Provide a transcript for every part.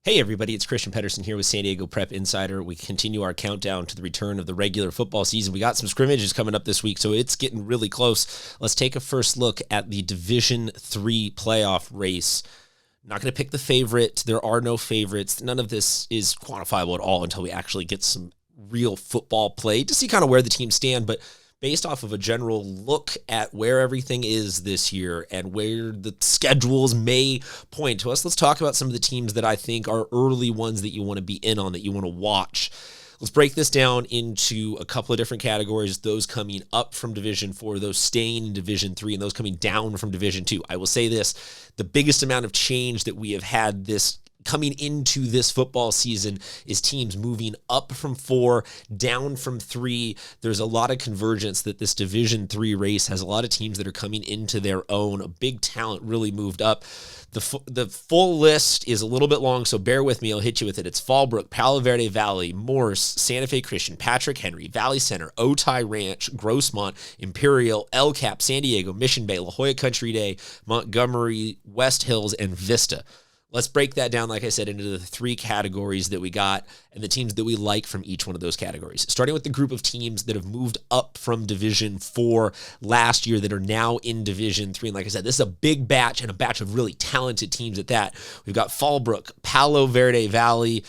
Hey everybody, it's Christian Pedersen here with San Diego Prep Insider. We continue our countdown to the return of the regular football season. We got some scrimmages coming up this week, so it's getting really close. Let's take a first look at the Division 3 playoff race. Not going to pick the favorite. There are no favorites. None of this is quantifiable at all until we actually get some real football play to see kind of where the teams stand, but based off of a general look at where everything is this year and where the schedules may point to us, let's talk about some of the teams that I think are early ones that you want to be in on, that you want to watch. Let's break this down into a couple of different categories, those coming up from Division 4, those staying in Division 3, and those coming down from Division 2. I will say this, the biggest amount of change that we have had this coming into this football season is teams moving up from 4, down from 3. There's a lot of convergence that this Division 3 race has a lot of teams that are coming into their own. A big talent really moved up. The full list is a little bit long, so bear with me. I'll hit you with it. It's Fallbrook, Palo Verde Valley, Morse, Santa Fe Christian, Patrick Henry, Valley Center, Otay Ranch, Grossmont, Imperial, El Cap, San Diego, Mission Bay, La Jolla Country Day, Montgomery, West Hills, and Vista. Let's break that down, like I said, into the 3 categories that we got and the teams that we like from each one of those categories. Starting with the group of teams that have moved up from Division 4 last year that are now in Division 3. And like I said, this is a big batch and a batch of really talented teams at that. We've got Fallbrook, Palo Verde Valley,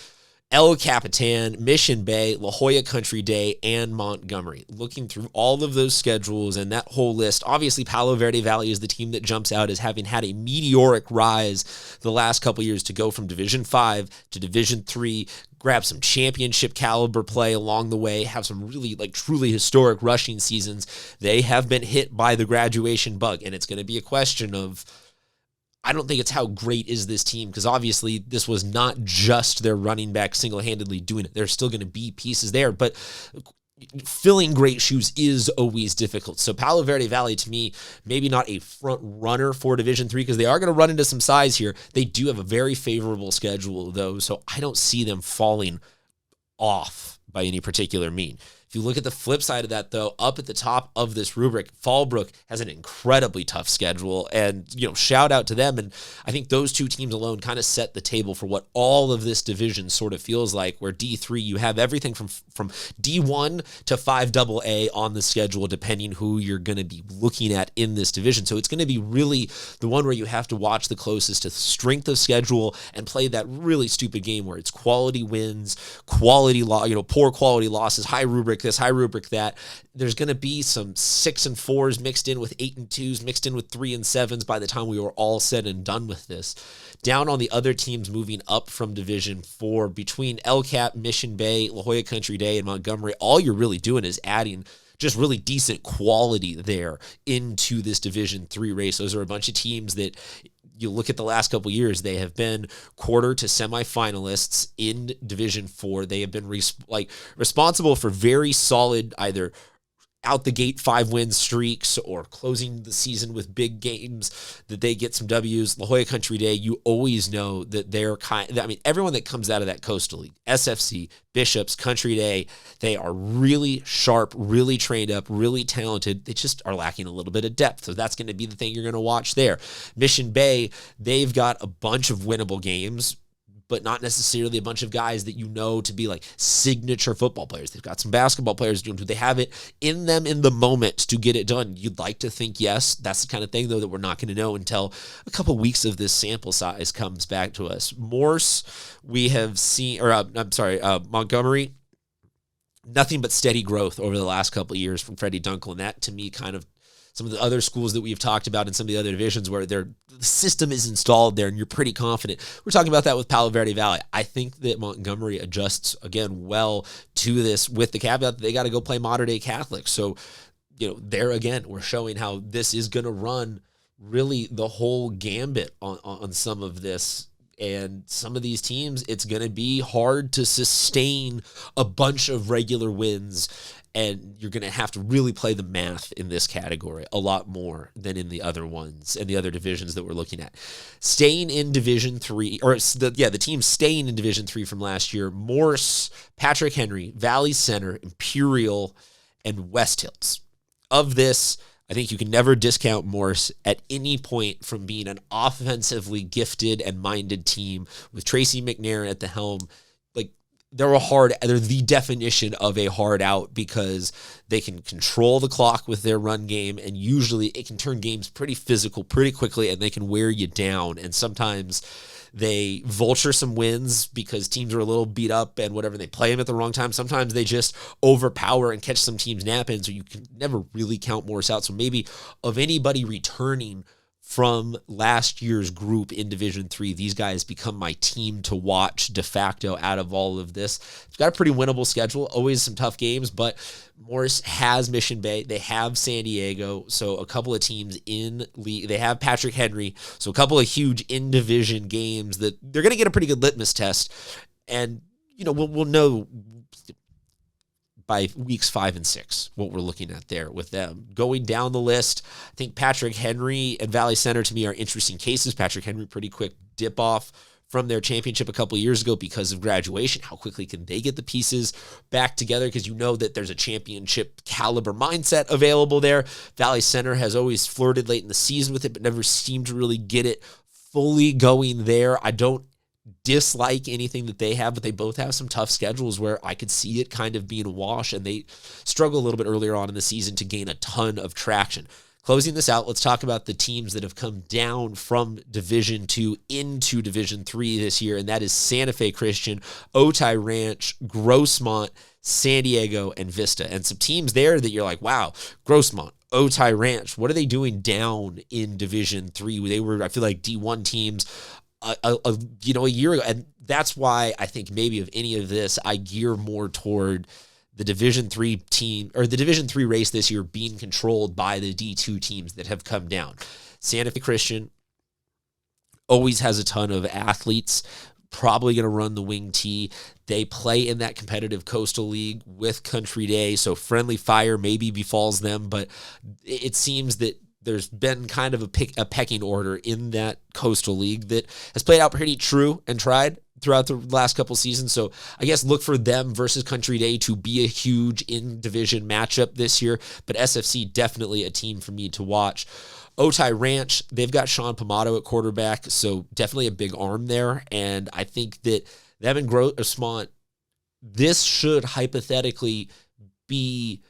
El Capitan, Mission Bay, La Jolla Country Day, and Montgomery. Looking through all of those schedules and that whole list, obviously Palo Verde Valley is the team that jumps out as having had a meteoric rise the last couple years to go from Division 5 to Division 3, grab some championship caliber play along the way, have some really truly historic rushing seasons. They have been hit by the graduation bug, and it's going to be a question of, I don't think it's how great is this team, because obviously this was not just their running back single-handedly doing it. There's still going to be pieces there, but filling great shoes is always difficult. So Palo Verde Valley, to me, maybe not a front runner for Division 3 because they are going to run into some size here. They do have a very favorable schedule, though, so I don't see them falling off by any particular mean. If you look at the flip side of that, though, up at the top of this rubric, Fallbrook has an incredibly tough schedule, and shout out to them. And I think those 2 teams alone kind of set the table for what all of this division sort of feels like, where D3, you have everything from D1 to 5AA on the schedule, depending who you're going to be looking at in this division. So it's going to be really the one where you have to watch the closest to strength of schedule and play that really stupid game where it's quality wins, quality poor quality losses, high rubric this, high rubric that. There's going to be some 6 and 4s mixed in with 8 and 2s, mixed in with 3 and 7s by the time we were all said and done with this. Down on the other teams moving up from Division 4, between El Cap, Mission Bay, La Jolla Country Day, and Montgomery, all you're really doing is adding just really decent quality there into this Division 3 race. Those are a bunch of teams that you look at the last couple of years, they have been quarter to semifinalists in Division 4. They have been responsible for very solid either out the gate 5-win streaks or closing the season with big games that they get some W's. La Jolla Country Day, you always know that they're everyone that comes out of that Coastal League, SFC, Bishops, Country Day, they are really sharp, really trained up, really talented. They just are lacking a little bit of depth. So that's going to be the thing you're going to watch there. Mission Bay, they've got a bunch of winnable games, but not necessarily a bunch of guys that to be signature football players. They've got some basketball players doing. Do they have it in them in the moment to get it done? You'd like to think yes. That's the kind of thing, though, that we're not going to know until a couple weeks of this sample size comes back to us. Morse, we have seen, Montgomery, nothing but steady growth over the last couple of years from Freddie Dunkel, and that, to me, kind of some of the other schools that we've talked about in some of the other divisions where the system is installed there and you're pretty confident. We're talking about that with Palo Verde Valley. I think that Montgomery adjusts, again, well to this with the caveat that they got to go play modern-day Catholics. So, there again, we're showing how this is going to run really the whole gambit on some of this. And some of these teams, it's going to be hard to sustain a bunch of regular wins, and you're going to have to really play the math in this category a lot more than in the other ones and the other divisions that we're looking at. Staying in Division 3, the team staying in Division 3 from last year, Morse, Patrick Henry, Valley Center, Imperial, and West Hills. Of this, I think you can never discount Morse at any point from being an offensively gifted and minded team with Tracy McNair at the helm. Like, they're the definition of a hard out because they can control the clock with their run game, and usually it can turn games pretty physical pretty quickly, and they can wear you down. And sometimes they vulture some wins because teams are a little beat up and whatever. They play them at the wrong time. Sometimes they just overpower and catch some teams napping, so you can never really count Morse out. So maybe of anybody returning from last year's group in Division 3, these guys become my team to watch de facto out of all of this. It's got a pretty winnable schedule, always some tough games, but Morris has Mission Bay. They have San Diego, so a couple of teams in league. They have Patrick Henry, so a couple of huge in-division games that they're going to get a pretty good litmus test. And, we'll know by weeks 5 and 6 what we're looking at there with them. Going down the list, I think Patrick Henry and Valley Center to me are interesting cases. Patrick Henry, pretty quick dip off from their championship a couple of years ago because of graduation. How quickly can they get the pieces back together? Because that there's a championship caliber mindset available there. Valley Center has always flirted late in the season with it, but never seemed to really get it fully going there. I don't dislike anything that they have, but they both have some tough schedules where I could see it kind of being a wash, and they struggle a little bit earlier on in the season to gain a ton of traction. Closing this out, let's talk about the teams that have come down from Division 2 into Division 3 this year, and that is Santa Fe Christian, Otay Ranch, Grossmont, San Diego, and Vista. And some teams there that you're like, wow, Grossmont, Otay Ranch, what are they doing down in Division 3? They were, I feel like, D1 teams a year ago, and that's why I think maybe of any of this, I gear more toward the Division 3 team, or the Division 3 race this year being controlled by the D2 teams that have come down. Santa Fe Christian always has a ton of athletes, probably going to run the wing tee. They play in that competitive Coastal League with Country Day, so friendly fire maybe befalls them, but it seems that there's been kind of a pecking order in that Coastal League that has played out pretty true and tried throughout the last couple seasons. So I guess look for them versus Country Day to be a huge in-division matchup this year. But SFC, definitely a team for me to watch. Otay Ranch, they've got Sean Pomato at quarterback, so definitely a big arm there. And I think that them and Grossmont, this should hypothetically be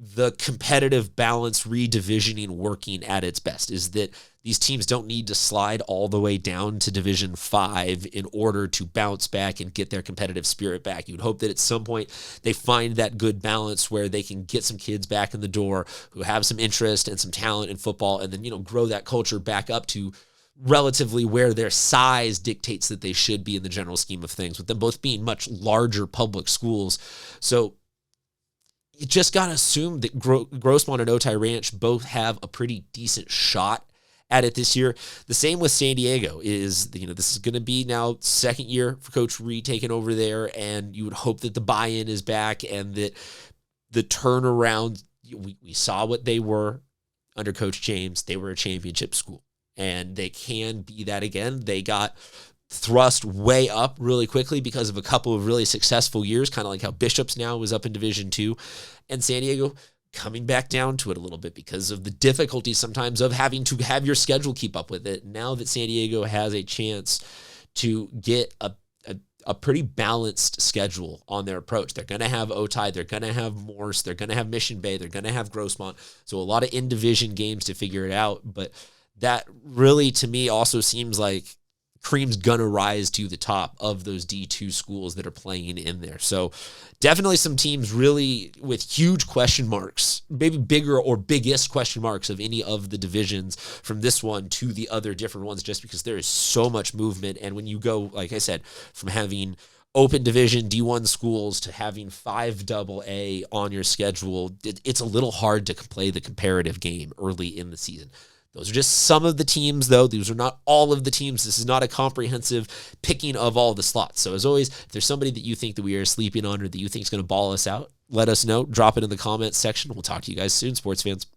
the competitive balance redivisioning working at its best, is that these teams don't need to slide all the way down to Division 5 in order to bounce back and get their competitive spirit back. You'd hope that at some point they find that good balance where they can get some kids back in the door who have some interest and some talent in football, and then, grow that culture back up to relatively where their size dictates that they should be in the general scheme of things, with them both being much larger public schools. So you just got to assume that Grossmont and Otay Ranch both have a pretty decent shot at it this year. The same with San Diego is, this is going to be now second year for Coach Reed taking over there, and you would hope that the buy-in is back and that the turnaround, we saw what they were under Coach James. They were a championship school, and they can be that again. They got thrust way up really quickly because of a couple of really successful years, kind of like how Bishops now was up in Division 2, and San Diego coming back down to it a little bit because of the difficulty sometimes of having to have your schedule keep up with it. Now that San Diego has a chance to get a pretty balanced schedule on their approach. They're going to have Otay, they're going to have Morse, they're going to have Mission Bay, they're going to have Grossmont. So a lot of in-division games to figure it out, but that really, to me, also seems like cream's gonna rise to the top of those D2 schools that are playing in there. So definitely some teams really with huge question marks, maybe bigger or biggest question marks of any of the divisions from this one to the other different ones, just because there is so much movement. And when you go, like I said, from having open division D1 schools to having 5 AA on your schedule, it's a little hard to play the comparative game early in the season. Those are just some of the teams, though. These are not all of the teams. This is not a comprehensive picking of all the slots. So as always, if there's somebody that you think that we are sleeping on or that you think is going to ball us out, let us know. Drop it in the comments section. We'll talk to you guys soon, sports fans.